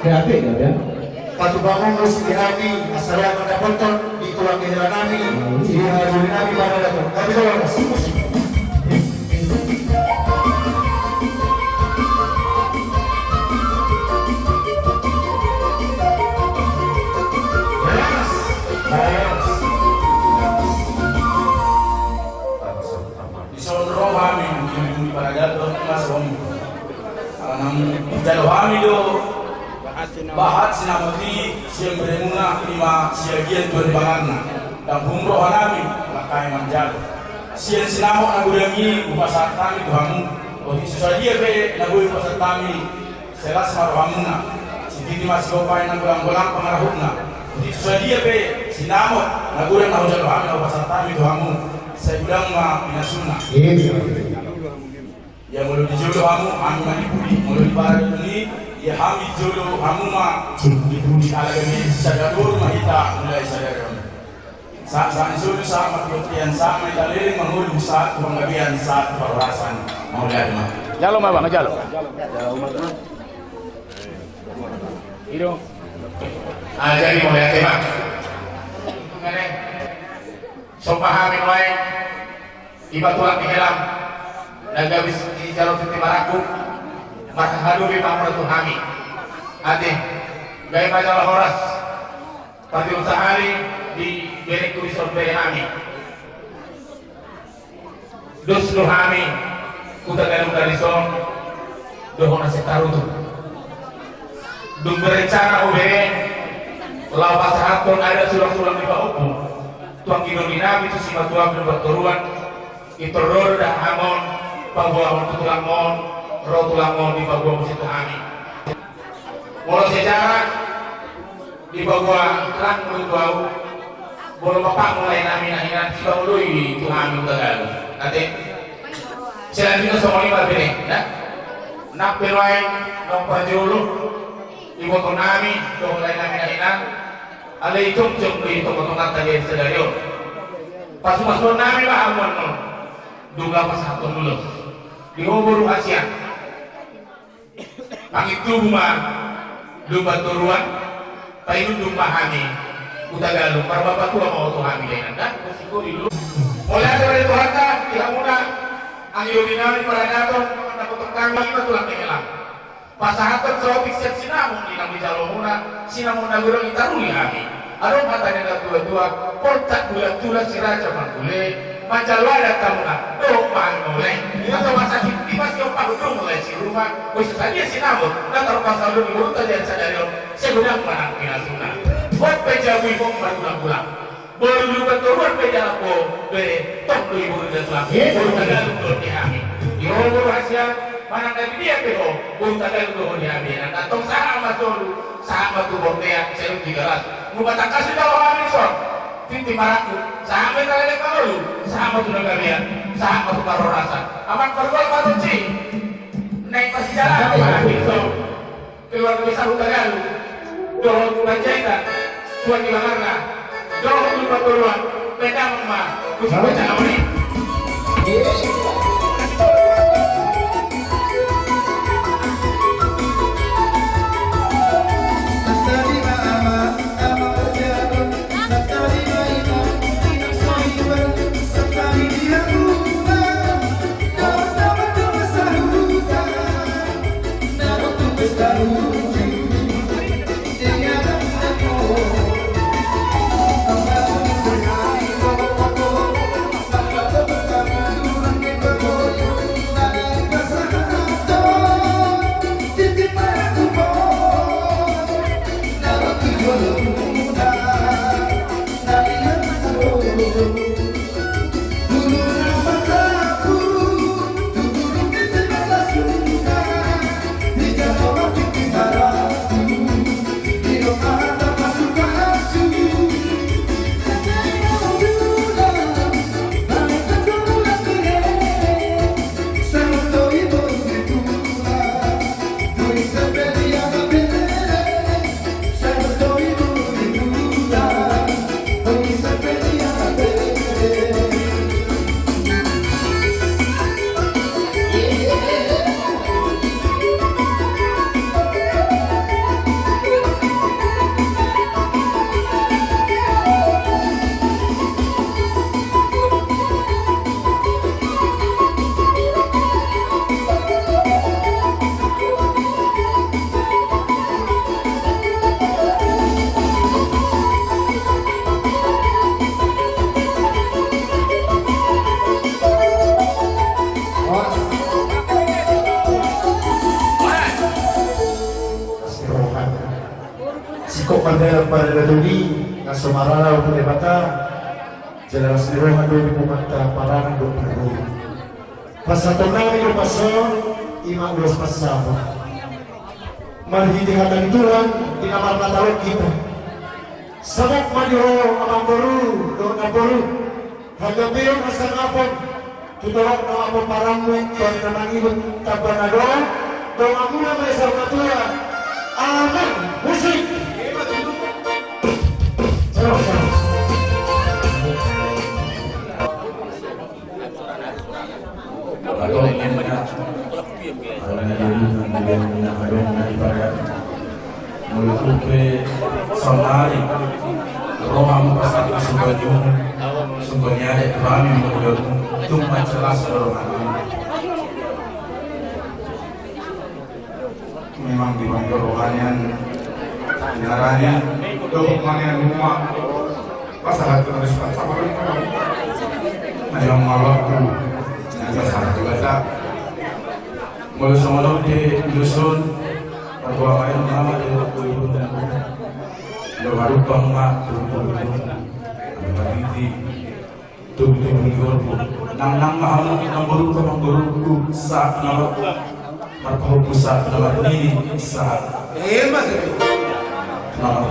kreatif ya. Patubangan harus dihati, asalnya pada penonton di tulang kehilangan kami, di hari kami pada datang. Kami kalau masih musik. Bahat sinamati siang beremuna lima siagian tuan bangarna dan bumroh hanami lakai manjalo siang sinamo nagudangi upasar kami tuhamu oti susadia be nagui upasar kami selas marohamuna sititi masih opai nagulang-gulang pengarahutna oti susadia be sinamo nagudang nahujalo kami upasar kami tuhamu saya bilang ma pinasuna ya mulu dijodoh kamu kami manipuli mulu ibarat ini ya kami jodoh kamu mah dibudi alami sadadur mahita mulai sadar saat jodoh sama kemudian sama dalil mengulu saat penggabian saat perasaan mulai mah jalo mah bang jalo hidung jadi mulai tema ngene so pahamin wae ibatulah kehelam dan gabis di jalur titik maraku maka haduri pamratu kami ade gaya majalah horas pati usahari di berek tulisan kami dos kami kuda galuh dari son dohona setarutu dung berencana ubere lawas haton ada sulang-sulang di bawahku tuang kinolina itu si matuang berturuan itu roda hamon pagawang tutulang mon rotulangon di bagua musitu kami. Bola sejarah di bagua terang menutuau. Bola bapak mulai nami-naminan si bangului itu kami tegal. Nanti selanjutnya semua ini berbeda. Nah, nak perwain dong pajulu ibu tu nami dong mulai nami-naminan. Alai cung-cung di toko-toko tadi sedario. Pas masuk nami lah amun duga pas satu dulu. Di umur Asia. Pangitu rumah lumba turuan painu lumba kami udah galuh para bapak tua mau tuh kami dengan kan musiko dulu mulai dari Tuhan kan tidak mudah angin dinami para dato mendapat kami kita tulang kemelang pasahaton sopik siap sinamun di nang jalomuna sinamun nagurang itaruli kami adon matanya tua-tua portak bulat-bulat si raja manggule majalwa datang na doang mulai atau masa di masih opak betul mulai si rumah khusus saja si namun dan terpasal dulu urut aja sadari saya bilang mana pinasuna buat pejawi kok pulang baru dulu keturun pejawi kok be tok dulu ibu dan suami baru tagal dulu di kami yo rahasia mana dari dia bego baru tagal dulu di kami dan atau sama tuh bordean saya 300 mau batang kasih kalau kami son Titi maraku, sampai kalian kalau sama tuh kalian, sama tuh karo rasa. Aman pergol paruci, naik pasti jalan apa gitu. Keluar dari sarung kalian, doh bacaita, tuan di bangarna, doh lupa turuan, pedang mah, kusi baca awalnya. pada Datuni nga sumaralaw ko bata jelas dirohan do di pumata parang do perlu pasatonang yung pason ima ulos pasabo marhitihatan Tuhan dinamarnatalog kita sabak maniro amang boru do naboru hanggang bilang asal ngapon tutulak na amang paramu tuan namang ibon tabanado do amuna may sarnatura amen musik salam. Melukupi samari roham pasat sumbernya ada kami menurut cuma jelas rohani memang dibantu rohanian nyaranya untuk mangan rumah pasangan terus sama yang malam tu yang satu kata mulai semalam di dusun Perbuatan yang lama dari waktu itu baru bangga nang mahal nang baru saat nama markau pusat nama ini saat nama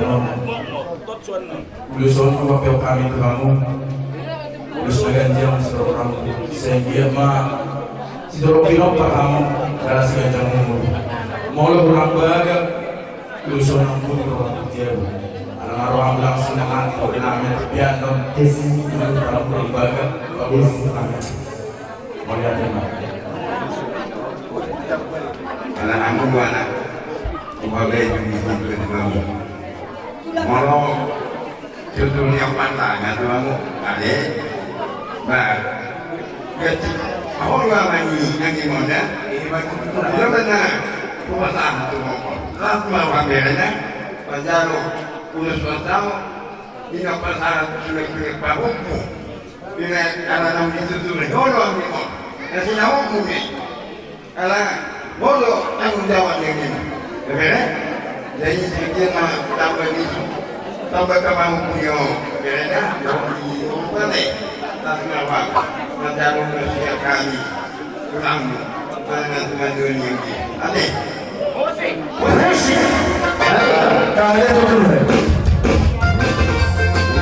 buluson apa kami kamu bulus ganjang seorang sehingga mah sidoropino kamu dalam seganjang umur Molo kurang baga, lusun pun kurang jauh. Anak orang bilang senang, kau dinamit piano, kalau kurang baga, kau kurang. Mau lihat mana? Anak aku dua anak, sebagai pemimpin kamu. Molo contohnya pantai, nggak kamu, ada, bah, jadi orang lagi yang gimana? Dia benar. Puasaan itu lah melawan bedanya Panjaro putus pasal ini pasaran sudah bahuku ini karena namun itu tuh nyolong nih kok kasih nawamu nih karena bodoh tanggung jawab yang ini bener jadi sedikit mah tambah itu tambah kamu punya bedanya di mana tak melawan Panjaro bersih kami kurang karena teman dunia ini aneh musik kalian dulu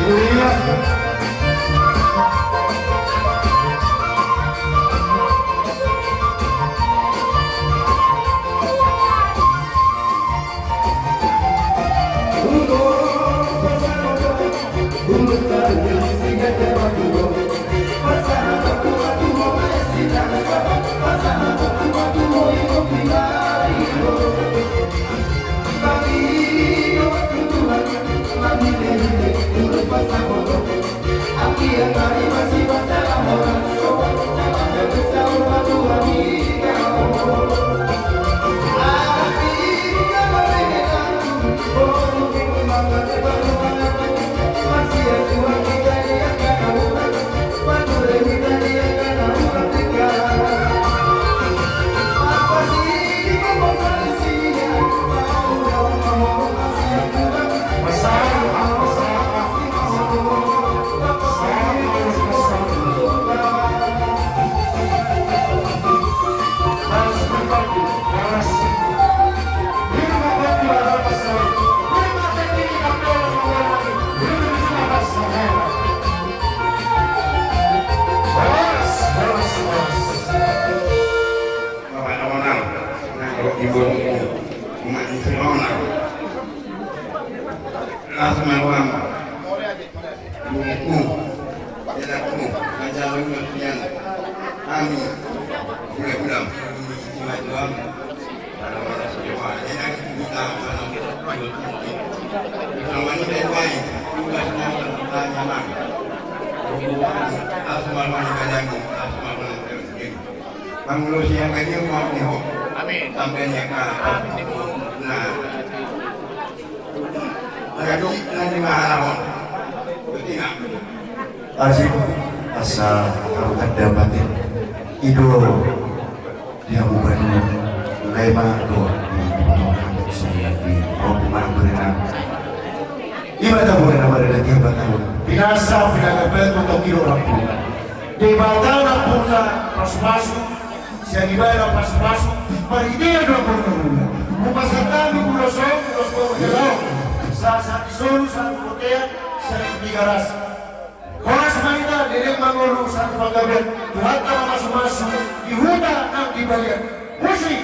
iya Manusia kayaknya mau nih, amin. Sampai yang nah, aduh nanti mahal, betul nggak? Asik asal kalau ada batin idul dia bukan lema do di pemotongan saya di rumah berenang Ibadah boleh nama dari tiap tahun. Binasa pinagabel untuk kilo rampung. Di batang pula pas-pasuk, siya ibadah pas-pasuk, maridia 20 tahun. Kupasatami kulosong, kulosong magalaw. Sa isoro, sa putean, sa bigaras. Koras manita, dilim mangulu sa paggabi. Tuhat na mamasuk-masuk, ihuta ng ibalian. Musik!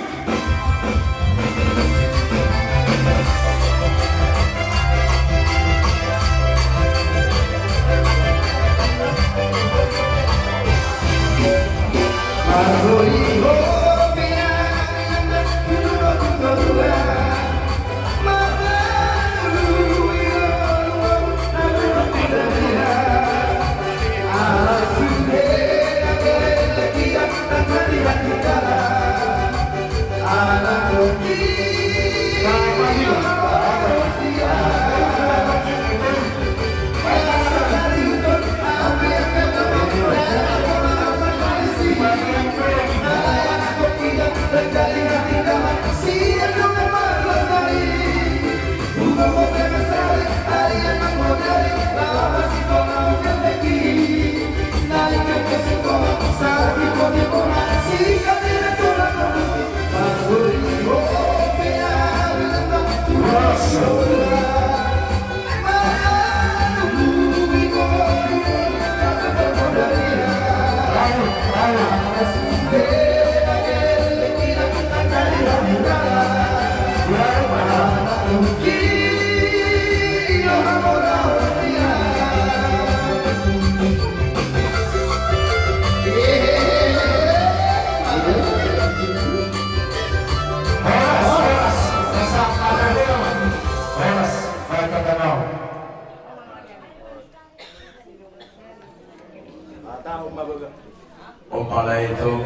Opala itu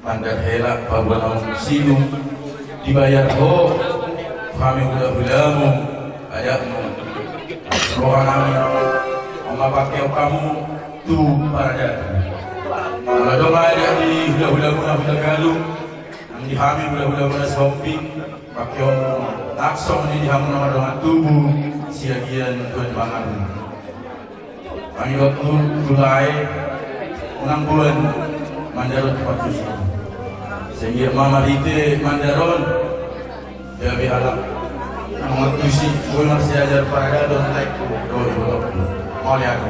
mandar hela pabuan sinu dibayar ho kami hula-hulamu ayatmu sekolah kami oma pakai kamu tu pada kalau dong ada di hula-hulamu na galung ang dihami hula-hulamu na sompi pakai taksong ni dihamu na madongan tubuh siagian tuan bangan kami waktu tulai 6 bulan mandaron tempat susu sehingga mama itu mandaron dia bihalak nama tusi gue masih ajar pada don like mau lihat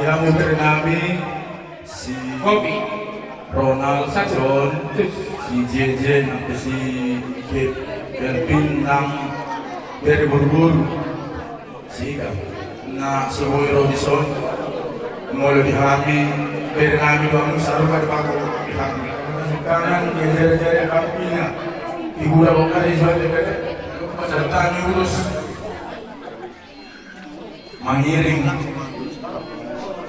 Dia muter nami si Kopi, Ronald Sajon, si Jejen, si Kelvin Nang dari Buru-Buru, si na si Boy Robinson, mulai dihami dari nami bangun saru pada pakai dihami. Kanan jari-jari kapinya, ibu dah bawa dari suatu kata, macam tani urus mengiring.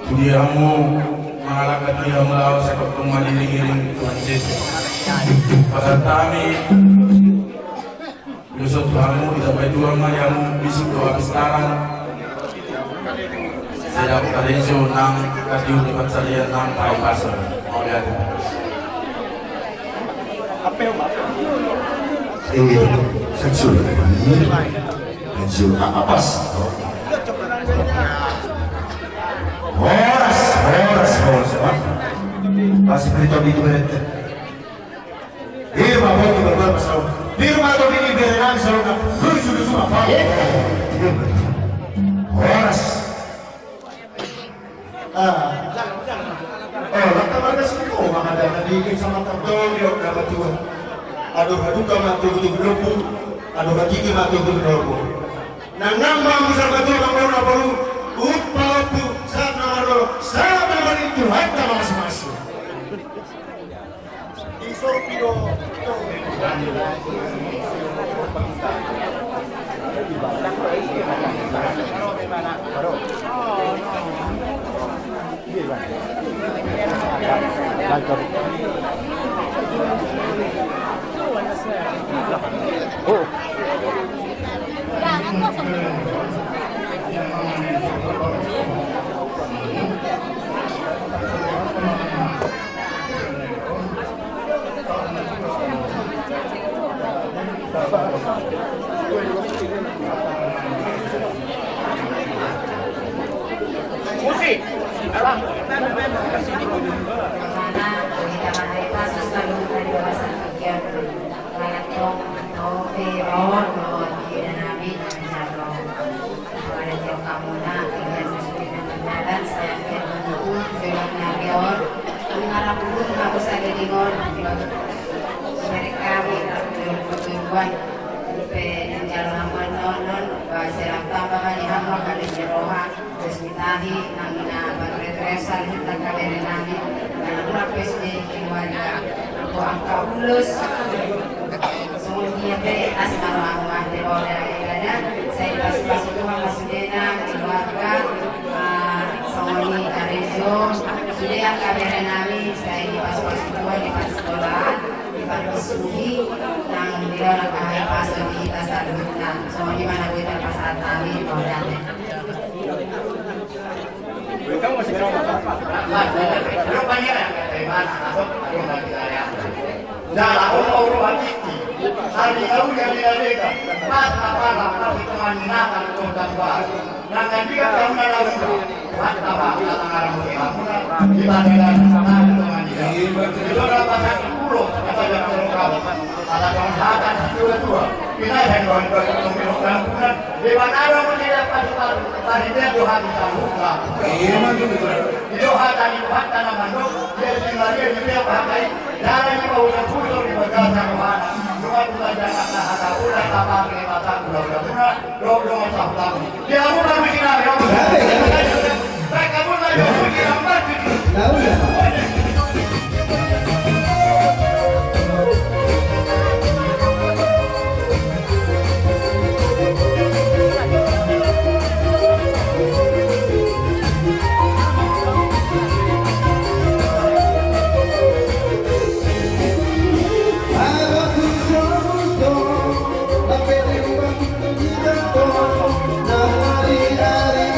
Diamu mengalahkan dia melawan sepak bola iring-iring Tuhan Yesus. Pasal kami, Yusuf Tuhanmu tidak baik Tuhan mayamu bisik doa sekarang. Sedap karenjo nang kadiu dekat saya nang pai pasar. Mau lihat? Apa yang seksul, seksul apas. Horas, masih berita itu berita. Irma mau berbuat masalah. Irma atau ini berenang saudara. Sudah semua apa? Horas. Rata marga sini kok mama ada nadikin sama tabdol dia udah batuan. Aduh kamu mati betul-betul. Aduh kaki mati betul-betul. Nang bang besar betul kamu udah baru. Upatu saat nama itu hatta masing-masing. Oh. Musik. Alam. Semuanya betas kalau aku mati saya dikasih Tuhan masudena keluarga semuanya karejo sudah yang kabar nami saya dikasih Tuhan di pas sekolah di Parkisuhi yang dia orang kahai pasal di dasar hutan semuanya mana kita pasal kami kodane. Kamu masih belum banyak yang terima masuk rumah kita ya. Dalam orang hari kau yang diadakan, mas apa tapi teman nakan kontak baru. Nakan dia kau nalar itu, mas apa orang mungkin di badan sama teman dia. Itu berapa satu pulau apa yang terungkap. Ada kontakan dua. Kita yang orang orang di mana orang tidak pas tadi dia doa di buka. Itu hati di hati nama manduk dia tinggal dia pakai darah ini mau terputus di badan sama cuma belajar kata udah apa kata udah dong tahu dia udah bikin apa mereka pun lagi bikin apa tahu ya. Hari-hari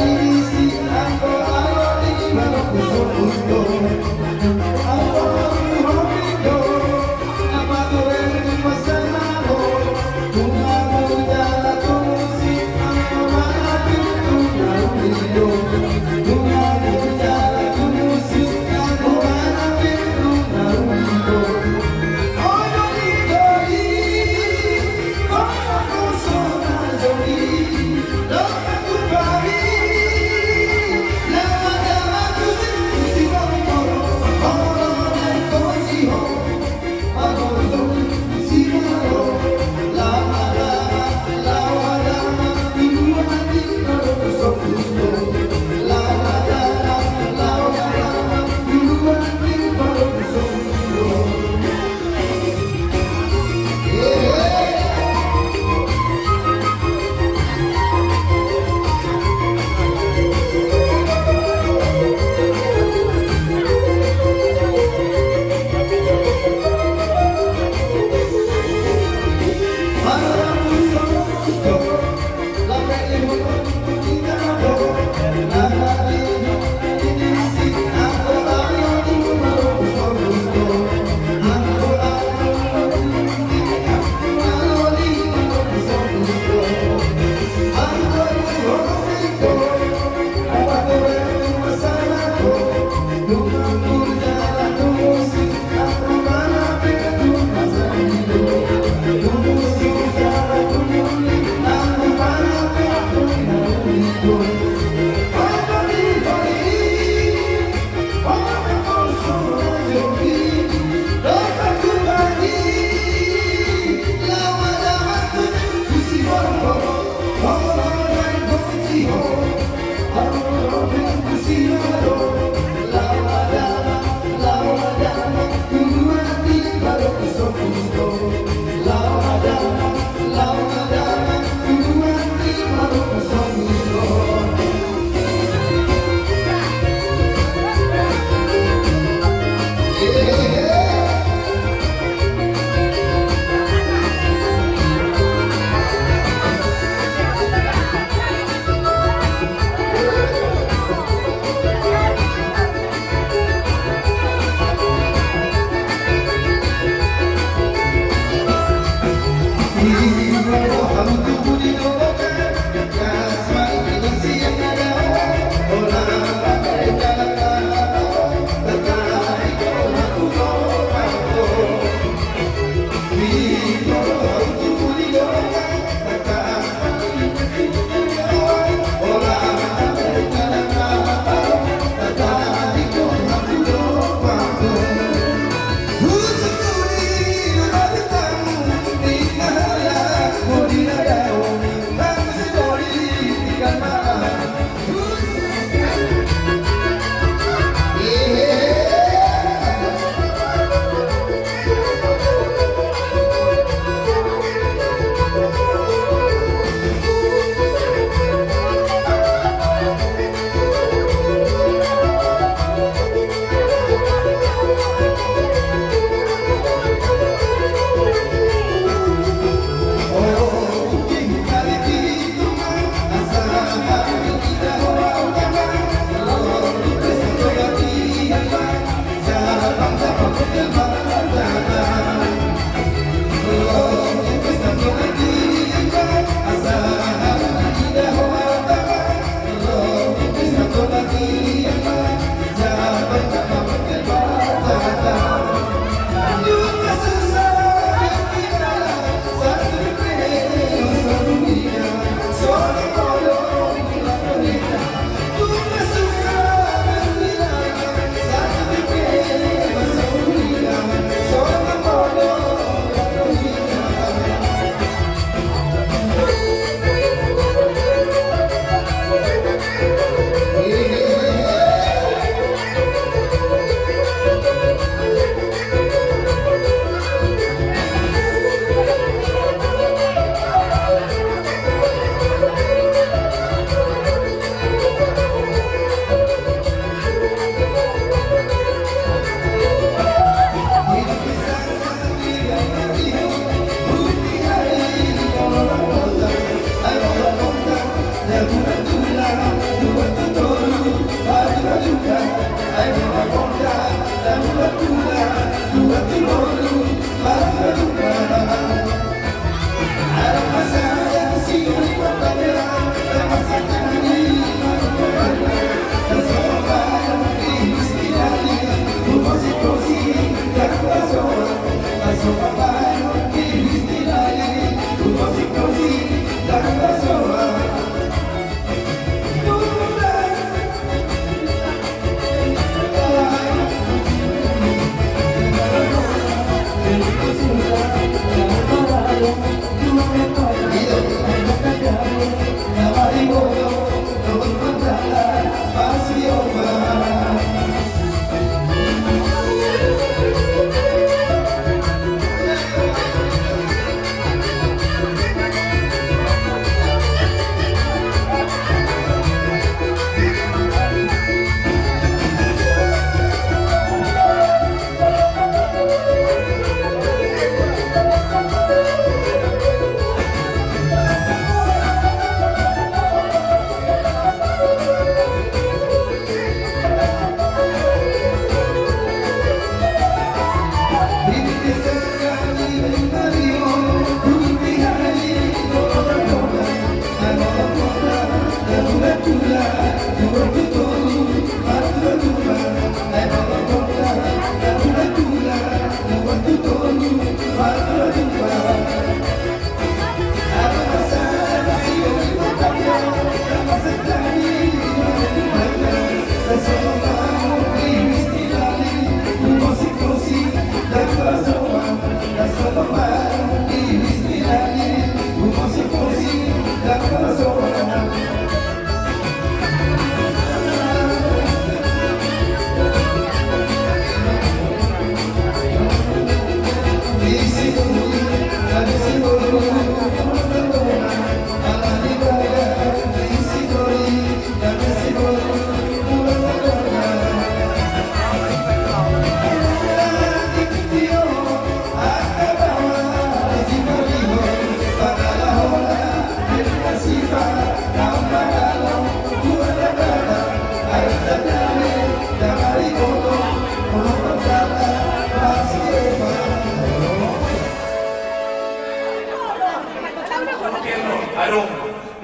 Anong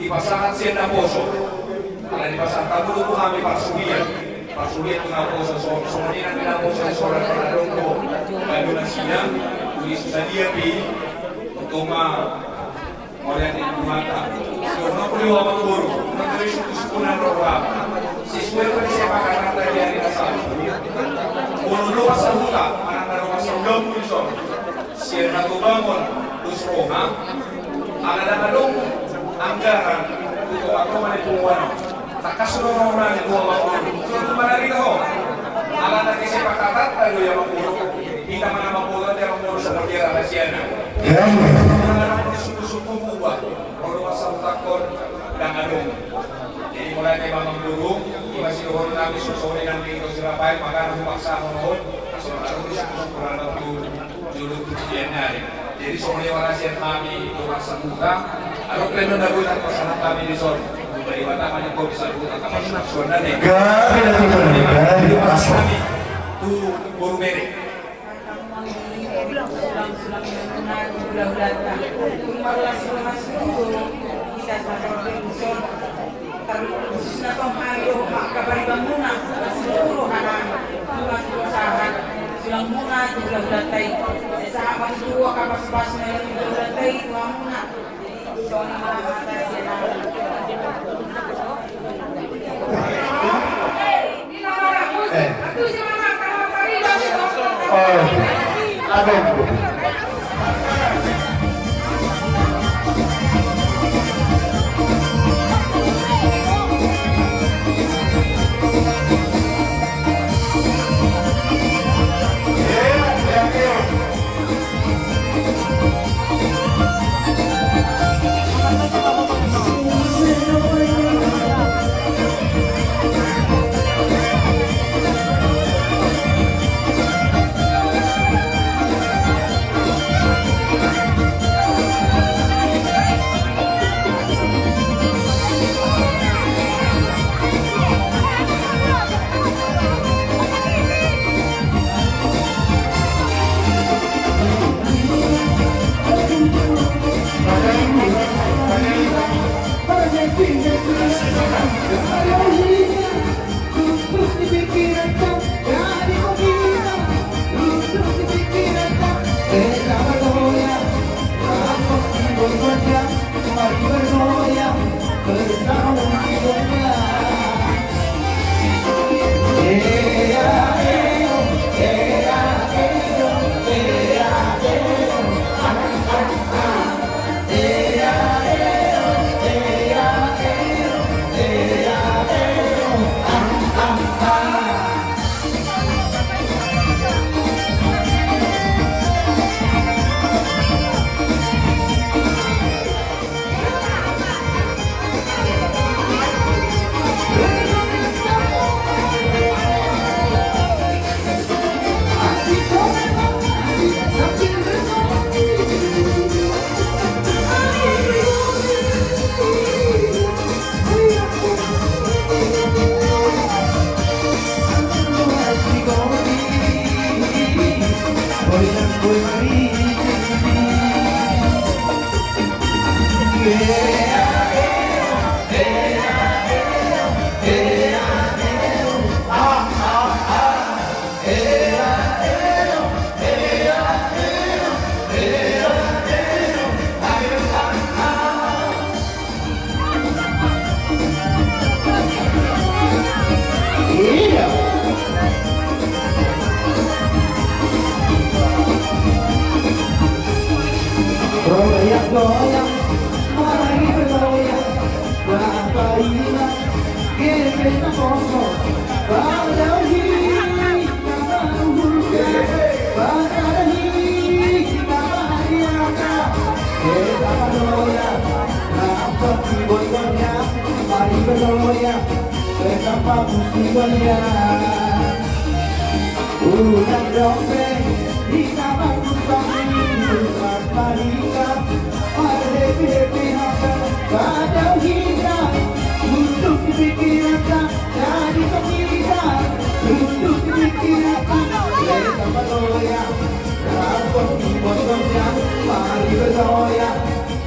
ipasahat siya na poso. Para dipasahat tayo po kami pasulian. Pasulian ko na poso. So manilang pinaposo sa solar para anong ko. Bago na siya. Kung sa DFP. Itong Marian din kumata. So na po liwa magpuro. Nag-tuloy gusto ng ropa. Si Suero ni siya makarang tayo yan rin sa Puno luwas sa huta. Manang narukas sa ulang pulisyon. Siya nagubamon. Gusto ha? Ang nakalong anggaran ito ako manitungwan nakasunod mo na nito ako sunod mo na rin ako ang natin siya patatat tayo yung mapulo hindi naman na mapulo at yung mapulo sa Nordiya Alasiana ang naman susuko mo ba o luwas sa utakon ng anong hindi mo lang kayo mamang guru iba sinuhon namin susunin ng linggo si Rafael magkano bumaksa ako noon so ano siya kusukuran ng julog yan na rin. Jadi soalnya orang siap kami itu rasa muda. Kalau kalian mendahulukan pasangan kami di son, dari mata kami kau bisa buka kapal nasional nih. Jadi pas kami tu baru merek. Kita terus na pamayo makabalikan muna siguro hanan mga usahan silang muna juga tay sa habang dua kapas-pas na yung juga tay tuwa muna so ang mga mata sila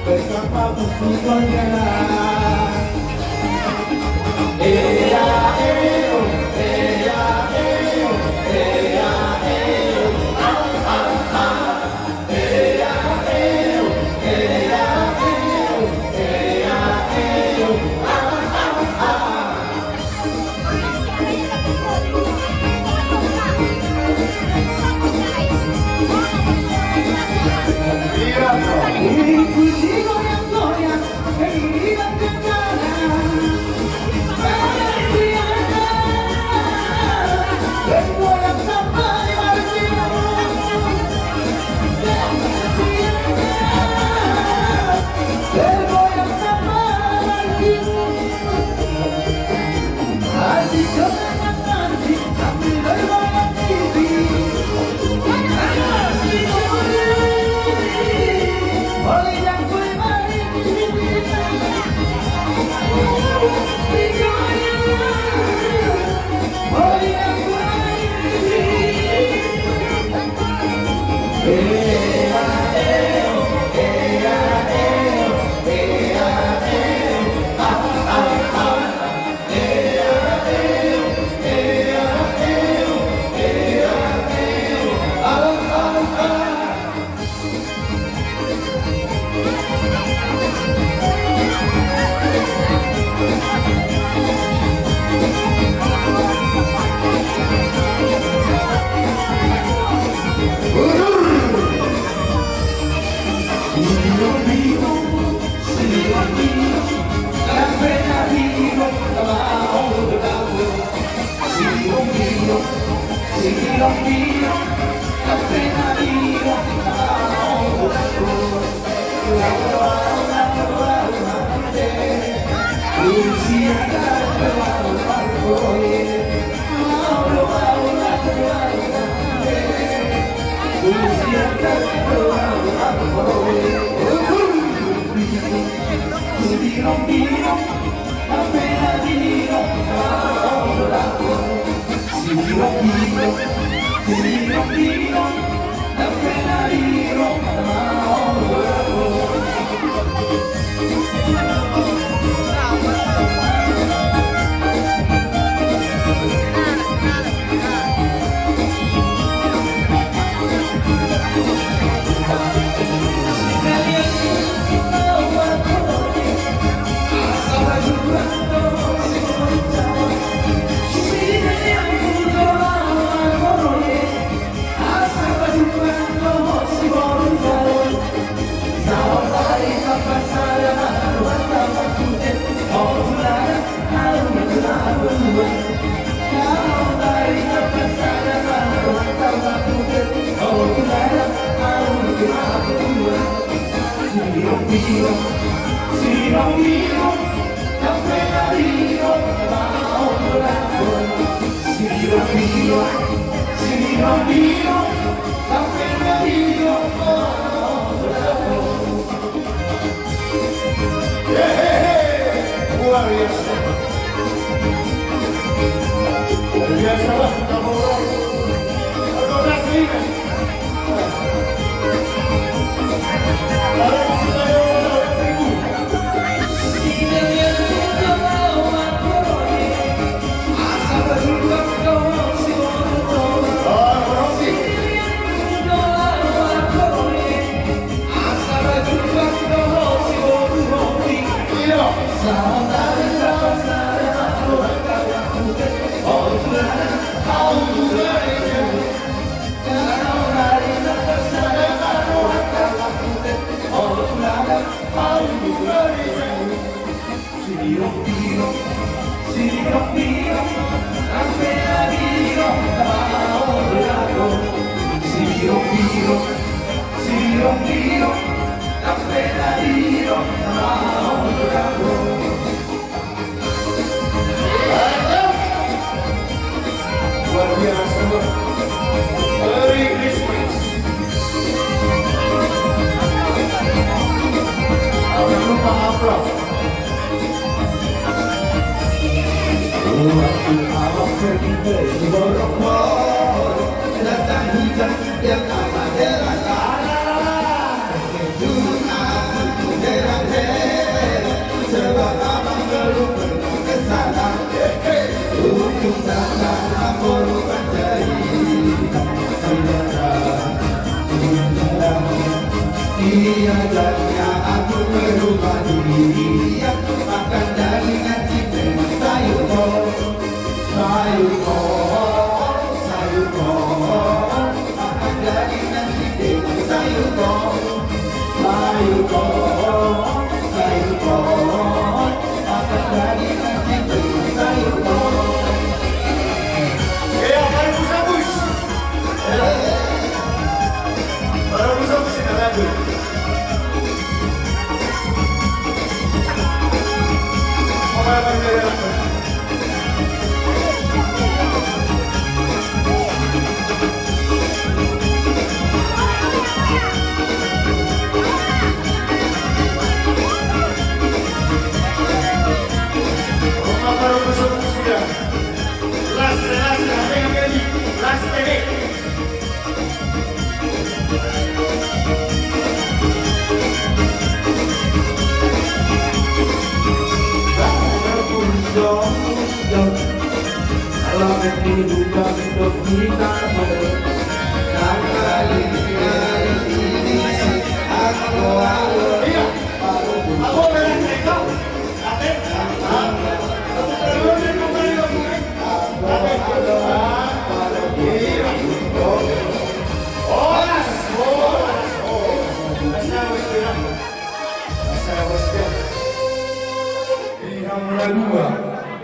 Bersama Yang jadinya aku berubah diri. Aku makan daging chicken sayur kol, sayur kol, sayur kol. Makan daging chicken sayur kol, sayur kol, sayur kol. Makan daging chicken sayur kol.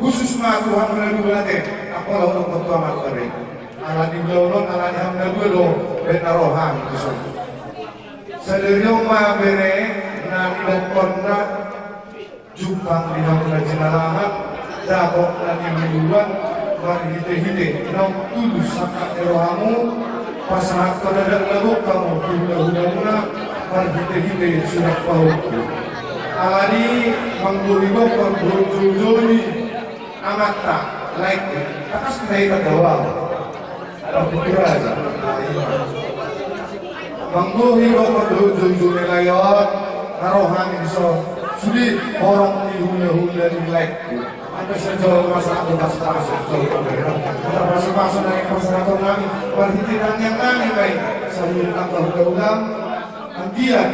Khusus mah Tuhan menerdua teh apa lawan ketua materi ala di belon ala di hamda dulu benar rohan itu sederhana mah bere nami doktorna jupang di hamda jenalahan dabok lagi mingguan mari hite-hite nau tulus sakat erohamu pasangat kadang lalu kamu hula-hula mari hite-hite sudah kau alani manggurigo perjujuni amata like atas kita doang pikir aja manggurigo perjujuni layot narohan iso sudi orang di hula-hula di like ada sejauh masyarakat masuk kita masuk dari masyarakat kami perhitian yang kami baik sambil tambah ulang antian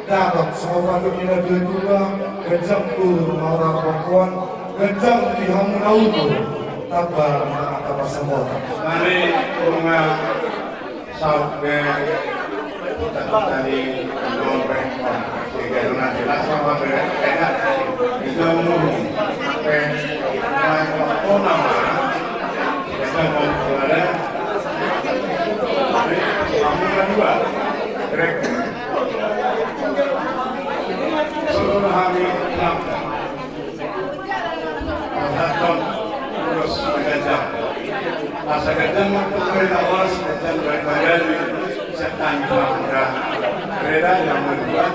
dapat semua dunia juga gajah tur orang perempuan gajah di hamunautu tabah apa semua mari rumah sampai dari nomor sehingga dengan jelas bahwa mereka bisa umum sampai nama kita mau kepada hamunan dua mereka seluruh hari lampu Raton terus mengajar masa kadang waktu kereta awas dan berbagai setan juga kereta yang membuat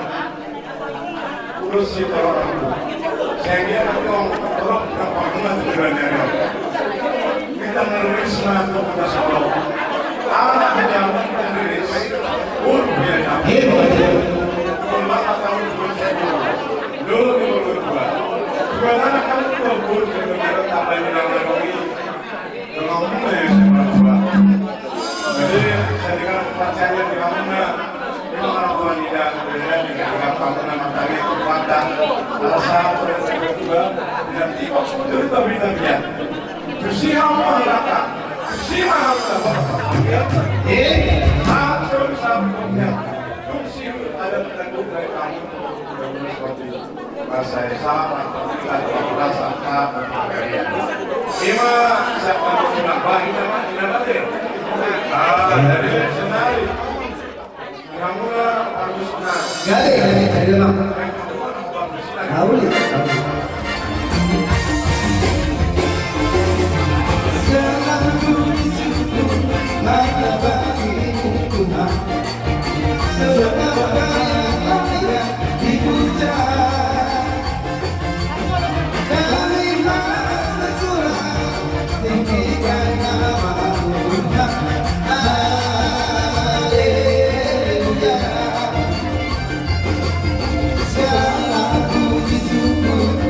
terus si orang itu saya kira orang berapa sebenarnya kita melalui semua kepada sekolah anak yang menulis dulu bagaimana kamu kabur dengan tambahnya lagi kalau jadi saya dengan percaya di mana orang tua tidak berbeda dengan panggilan materi kekuatan alasan juga tidak tiba itu tapi dia bersih masyarakat bersih masyarakat harus sampai bersih ada penduduk dari kamu saya sama kita merasa apa lima siapa yang baik nama tidak ada dari senari kamu harus senang jadi lah tahu ya selalu disitu maka bagimu Tuhan seberapa kaya dipuja Segala puji syukur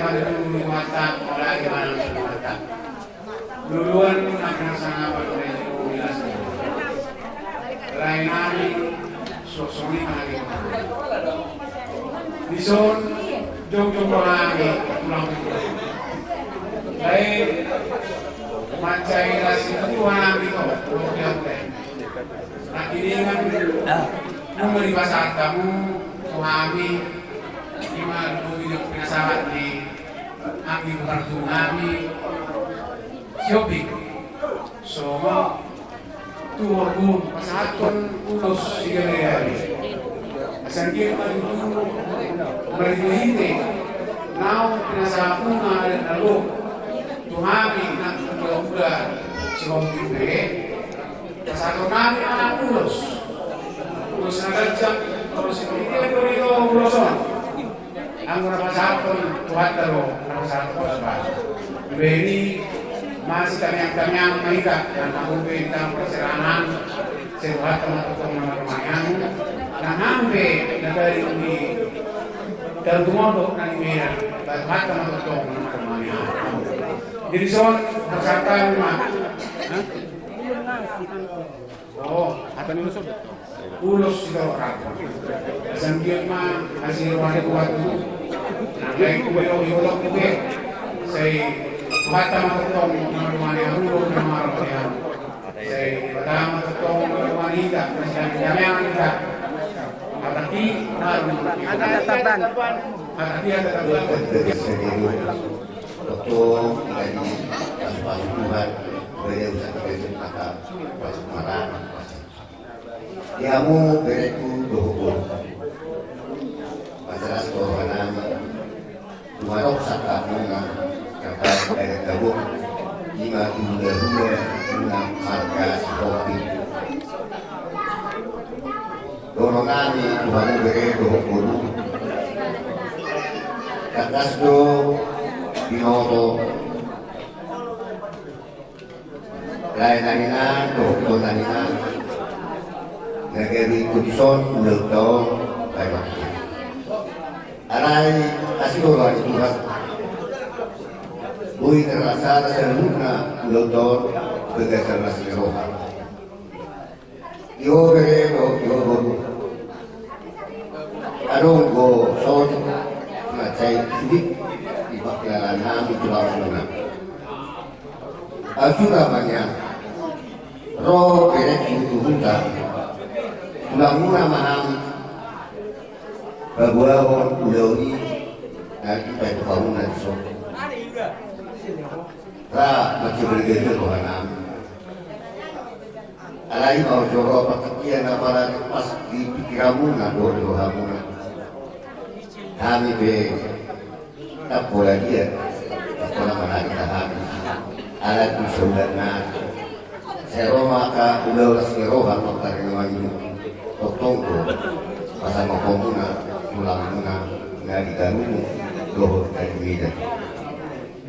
pada dulu mata oleh gimana mata duluan akan sangat pada jelas lain hari sosoni lagi dison jong lagi pulang lain macai nasi tuan lagi kok pulang nah ini kan memberi pasar kamu suami lima hidup penasaran di angin bukan tsunami shopping semua turun pasatun ulos sigari asal dia itu berhenti now penasaran ada lalu tsunami nak udah shopping deh pasatun kami anak ulos nagajak terus ini itu uloson ang napasapon tuhat taro napasapon sa bahay Beni masih kanyang mahika dan mahubi ng perserahan sa tuhat ng matutong mga rumayang na hambe na dari ni tertumodo ng imera tuhat ng matutong mga rumayang jadi son pasapon mah oh Apa nih lusut? ulos ito rapo. Sambil mah hasil wali kuat itu. Lagi kuyo-kuyo kuwe. Say bata matutong marumani hulog na marumani. Say bata matutong marumani ka. Kanyang ka. Ataki marumani. Ada taban. Ataki ada taban. Betul dari kesempatan Tuhan beliau bisa berkata marah. Yamu bereku dohukun masalah sekolah Tumarok sakamunga kata dari gabung lima hula dengan markas kopi dorongan Tuhan bereku dohukun katas do binoto lain-lainan dohukun-lainan negeri Kudson Lutong Taiwan. Arai asilo itu kan. Bui terasa seluna Lutong berdasar nasiro. Yo berebo yo bodu. Adong go sot macai sidik di baklaran ham tulang luna. Asura banyak. Ro berek itu hutan. Tulang-muna maham baguahon ulawi nanti pada bangunan so ra macam bergaya rohanam alai mau joro pakian apa pas di pikiranmu na doa hamuna kami be tak boleh dia tak boleh mana kita kami alat usulana seroma ka ulau seroha makar yang Tongko pasal makomuna tulang-muna dari garumu dohor dari medan.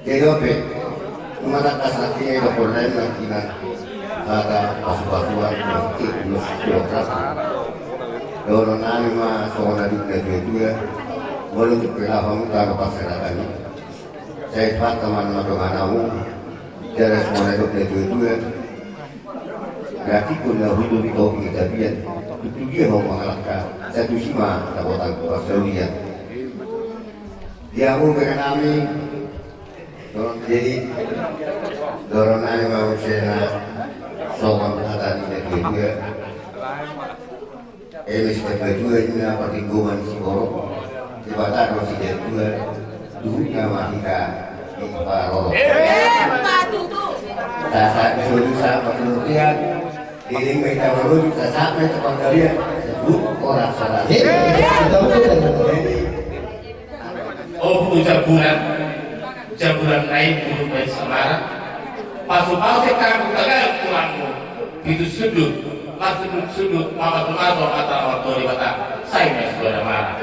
Jadi apa? Mengatakan saatnya itu korban lakinan kata pasukan untuk birokrat. Dorong nama soal dari dua belum berlaku karena pasaran ini. Saya cepat teman-teman kamu dari semua itu dari dua. Berarti kuna hidup itu kita biar itu dia mau mengalahkan satu sima takutan Australia. Dia mau mengenami jadi dorong nanya mau saya soal kata ini dia. Ini sudah juga ini apa tinggungan si borok. Tiba-tiba kalau si dia juga dulu nama kita di Paroro. Saat dulu sama penelitian. Diri mereka baru sampai ke kalian sebut orang salah. Oh jaburan naik burung bayi Semarang. Pasu-pasu kamu tegal tulangmu. Itu sudut mama masuk kata waktu di kata saya sudah marah.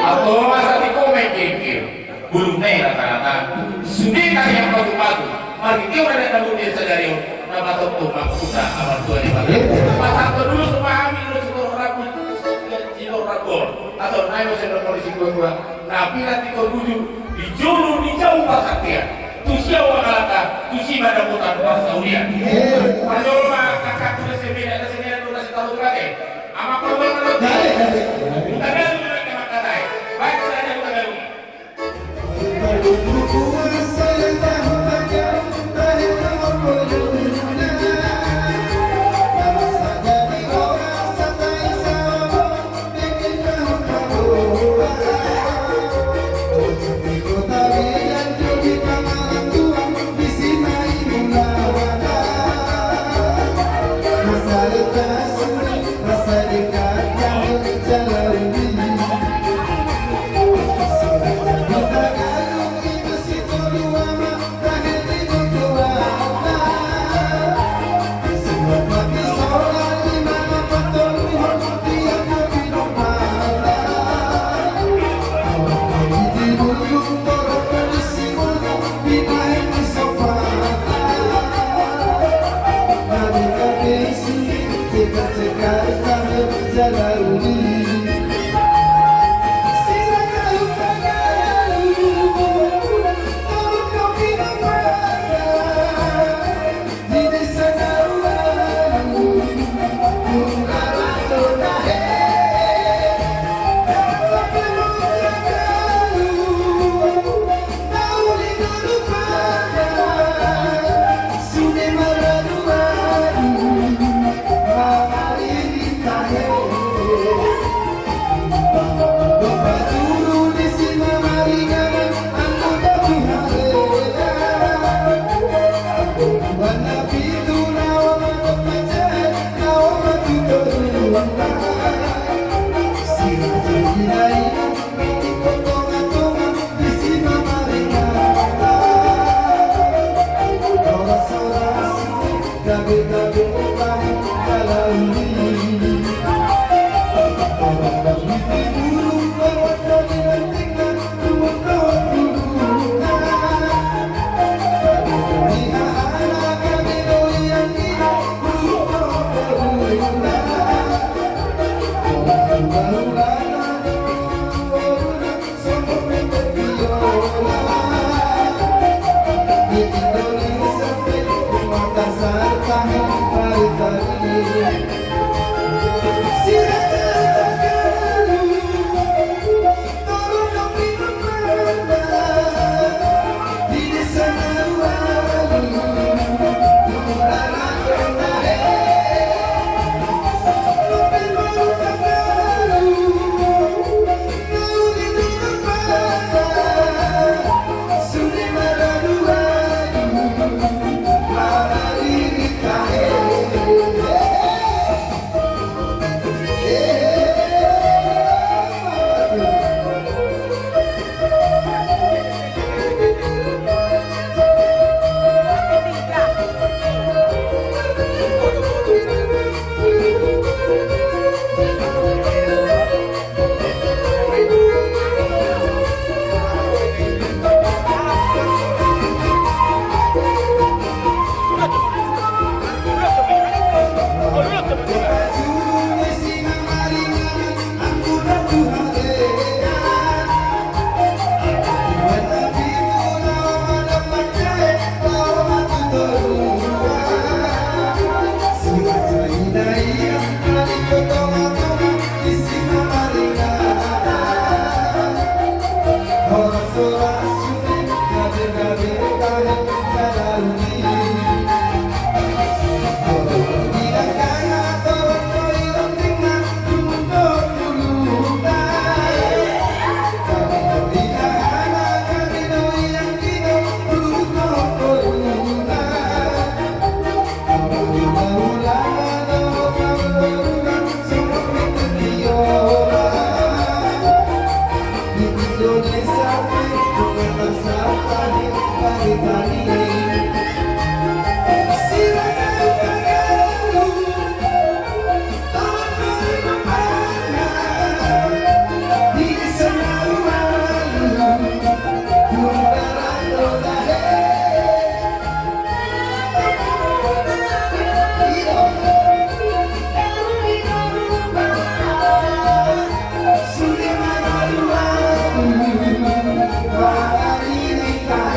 Atau masa di komen kikir burung naik rata-rata. Sudah yang pasu-pasu. Mari kita ada dunia sadari. Nama satu maksudnya awal tua di bawah. Pasal dulu memahami atau naik mesin polisi gua. Nabi nanti kau tuju di juru di dia. Tusia wakalaka, tusi pada putar pas saudia. Kalau mah kakak tulis sembilan tulis tahu lagi. Ama korban kalau bukan ada lagi kata. Baik saja bukan lagi.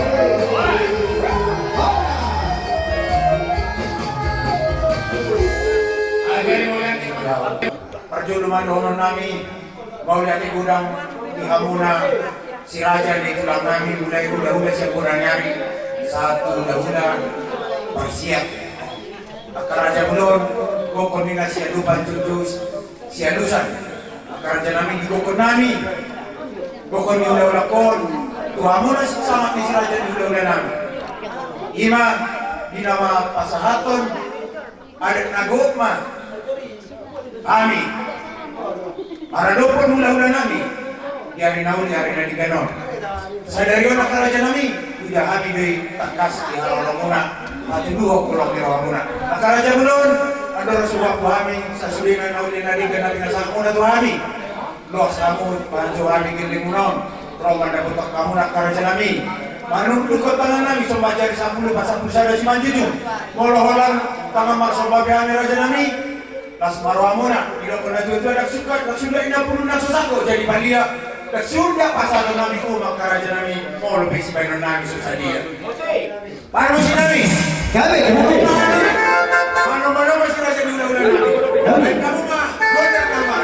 Hey julu mandono nami mau lihat gudang di Hamuna si raja di tulang nami mulai udah siap kurang nyari satu udah bersiap akar raja belum gokon dengan siadupan tutus siadusan akar raja nami di gokon nami gokon di ulah kon tu Hamuna sangat di si raja di ulah nami ima di nama pasahaton ada nagokma kami para dopon mula-mula nami di hari naul di hari nadi ganon sadari anak raja nami udah kami dari takas di halalomuna mati dua pulau di halalomuna maka raja belum ada sebuah kami sasulingan naul di nadi ganon di nasakuna tu kami los kamu panjo kami giling munon roman dapat kamu nak raja nami manung dukot tangan nami sobat jari 10 pasang pusada si manjuju moloholan tangan maksud babi raja nami las marwamuna tidak pernah itu ada suka sudah 60 nasosako jadi balia dan sudah pasal nami maka raja nami mau lebih sebaik nami susah dia baru si nami mana masih raja di ulang-ulang nami kamu mah goda kamar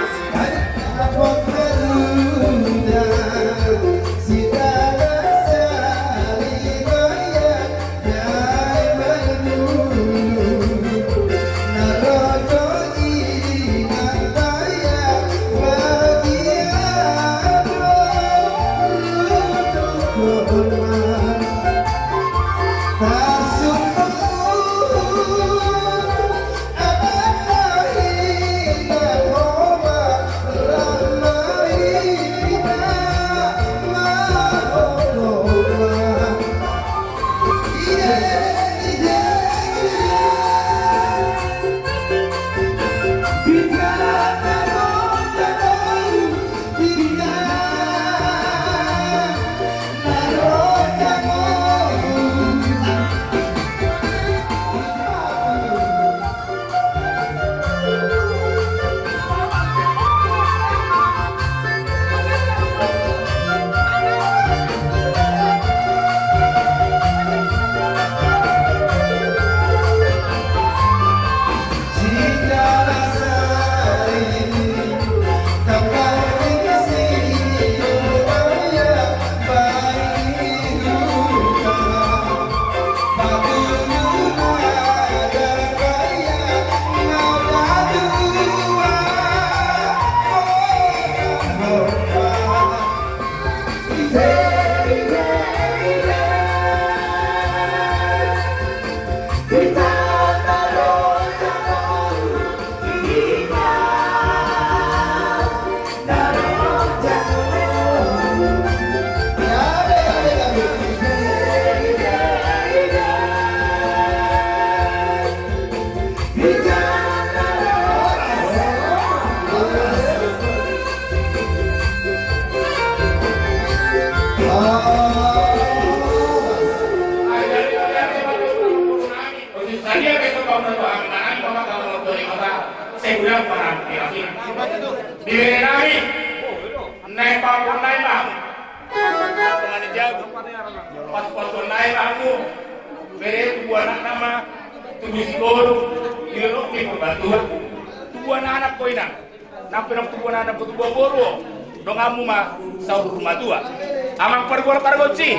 amang pergol-pergoci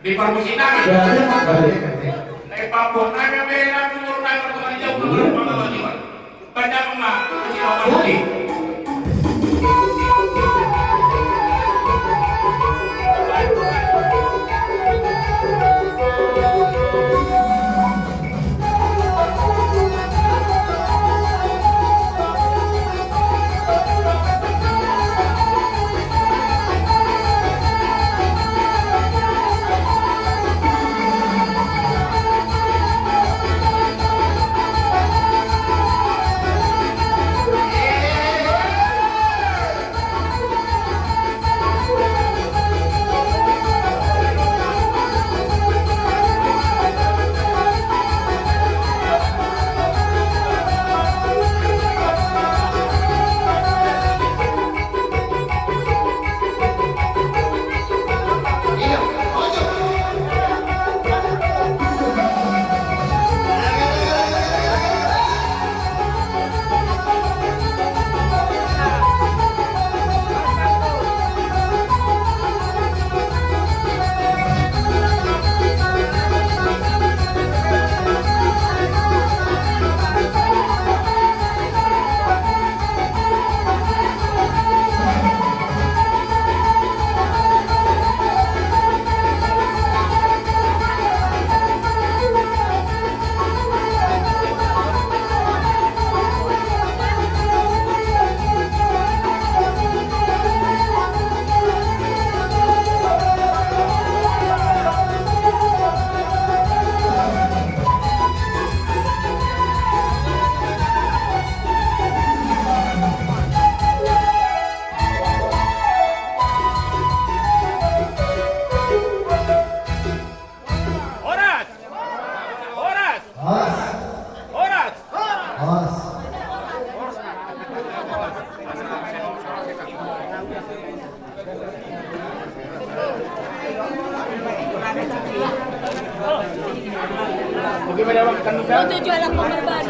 di permusi nami naik papua nami bela turun naik pertemuan jauh dulu maka bagaimana pada emak si awal putih Bagaimana bang? Untuk jualan pengorban.